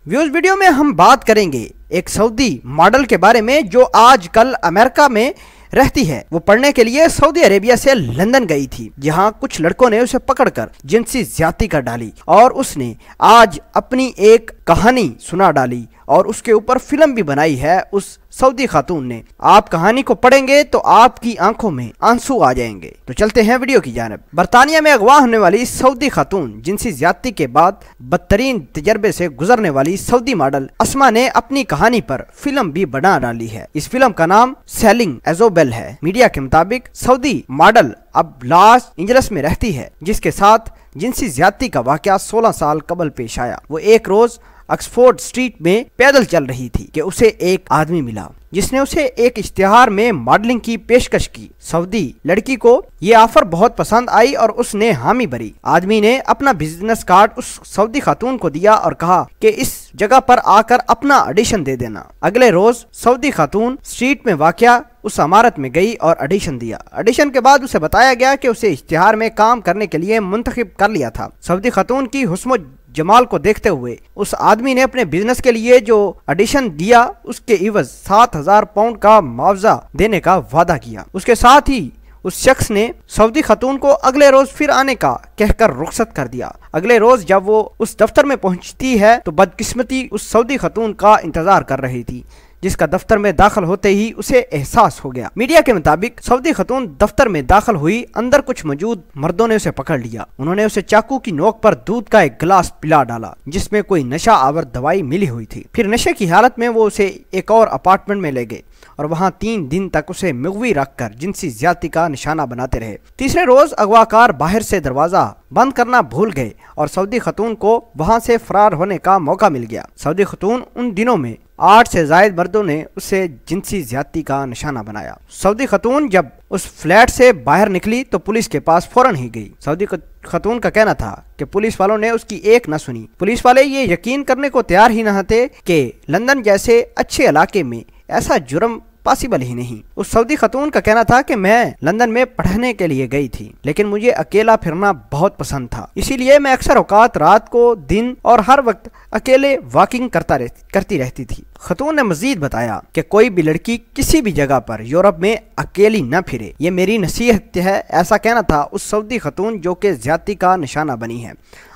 Views video में हम बात करेंगे एक सऊदी मॉडल के बारे में जो आज कल अमेरिका में रहती है। वो पढ़ने के लिए सऊदी अरेबिया से लंदन गई थी, जहां कुछ लड़कों ने उसे पकड़कर जिनसी ज्यादती कर डाली और उसने आज अपनी एक कहानी सुना डाली और उसके ऊपर फिल्म भी बनाई है उस सऊदी खातून ने। आप कहानी को पढ़ेंगे तो आपकी आंखों में आंसू आ जाएंगे। तो चलते हैं वीडियो की जानिब। बरतानिया में अगवा होने वाली सऊदी खातून जिनसी ज्यादती के बाद बदतरीन तजर्बे से गुजरने वाली सऊदी मॉडल अस्मा ने अपनी कहानी पर फिल्म भी बना डाली है। इस फिल्म का नाम सेलिंग एजोबेल है। मीडिया के मुताबिक सऊदी मॉडल अब लॉस एंजलिस में रहती है, जिसके साथ जिनसी ज्यादती का वाकया 16 साल कबल पेश आया। वो एक रोज ऑक्सफोर्ड स्ट्रीट में पैदल चल रही थी कि उसे एक आदमी मिला जिसने उसे एक इश्तिहार में मॉडलिंग की पेशकश की। सऊदी लड़की को ये ऑफर बहुत पसंद आई और उसने हामी भरी। आदमी ने अपना बिजनेस कार्ड उस सऊदी खातून को दिया और कहा कि इस जगह पर आकर अपना ऑडिशन दे देना। अगले रोज सऊदी खातून स्ट्रीट में वाक़या उस इमारत में गई और ऑडिशन दिया। ऑडिशन के बाद उसे बताया गया कि उसे इश्तिहार में काम करने के लिए मुंतखब कर लिया था। सऊदी खातून की हुस्न जमाल को देखते हुए उस आदमी ने अपने बिजनेस के लिए जो ऑडिशन दिया उसके इवज 7,000 पाउंड का मुआवजा देने का वादा किया। उसके साथ ही उस शख्स ने सऊदी खातून को अगले रोज फिर आने का कहकर रुखसत कर दिया। अगले रोज जब वो उस दफ्तर में पहुंचती है तो बदकिस्मती उस सऊदी खातून का इंतजार कर रही थी, जिसका दफ्तर में दाखिल होते ही उसे एहसास हो गया। मीडिया के मुताबिक सऊदी खातून दफ्तर में दाखिल हुई, अंदर कुछ मौजूद मर्दों ने उसे पकड़ लिया। उन्होंने उसे चाकू की नोक पर दूध का एक गिलास पिला डाला जिसमें कोई नशा आवर दवाई मिली हुई थी। फिर नशे की हालत में वो उसे एक और अपार्टमेंट में ले गए और वहां 3 दिन तक उसे मुगवी रखकर जिनसी ज्यादती का निशाना बनाते रहे। तीसरे रोज अगवाकार बाहर से दरवाजा बंद करना भूल गए और सऊदी खातून को वहां से फरार होने का मौका मिल गया। सऊदी खातून उन दिनों में 8 से ज्यादा मर्दों ने उसे जिनसी ज्यादती का निशाना बनाया। सऊदी खातून जब उस फ्लैट से बाहर निकली तो पुलिस के पास फौरन ही गई। सऊदी खातून का कहना था कि पुलिस वालों ने उसकी एक न सुनी। पुलिस वाले ये यकीन करने को तैयार ही न थे कि लंदन जैसे अच्छे इलाके में ऐसा जुर्म पॉसिबल ही नहीं। उस सऊदी खातून का कहना था कि मैं लंदन में पढ़ने के लिए गई थी, लेकिन मुझे अकेला फिरना बहुत पसंद था, इसीलिए मैं अक्सर औकात रात को, दिन और हर वक्त अकेले वॉकिंग करती रहती थी। खातून ने मजीद बताया कि कोई भी लड़की किसी भी जगह पर यूरोप में अकेली न फिरे, ये मेरी नसीहत है। ऐसा कहना था उस सऊदी खातून जो कि ज्यादती का निशाना बनी है।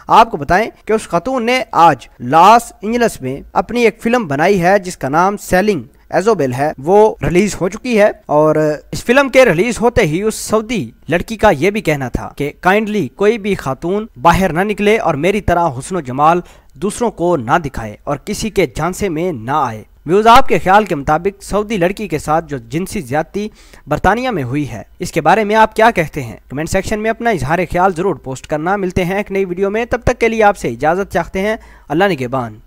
आपको बताएं कि उस खातून ने आज लॉस एंजलिस में अपनी एक फिल्म बनाई है जिसका नाम सेलिंग एजोबेल है। वो रिलीज हो चुकी है और इस फिल्म के रिलीज होते ही उस सऊदी लड़की का ये भी कहना था कि काइंडली कोई भी खातून बाहर ना निकले और मेरी तरह हुस्न जमाल दूसरों को ना दिखाए और किसी के झांसे में ना आए। व्यूज, आपके ख्याल के मुताबिक सऊदी लड़की के साथ जो जिनसी ज्यादती बरतानिया में हुई है, इसके बारे में आप क्या कहते हैं? कमेंट सेक्शन में अपना इजहार ख्याल जरूर पोस्ट करना। मिलते हैं एक नई वीडियो में, तब तक के लिए आपसे इजाजत चाहते हैं। अल्लाह निगहबान।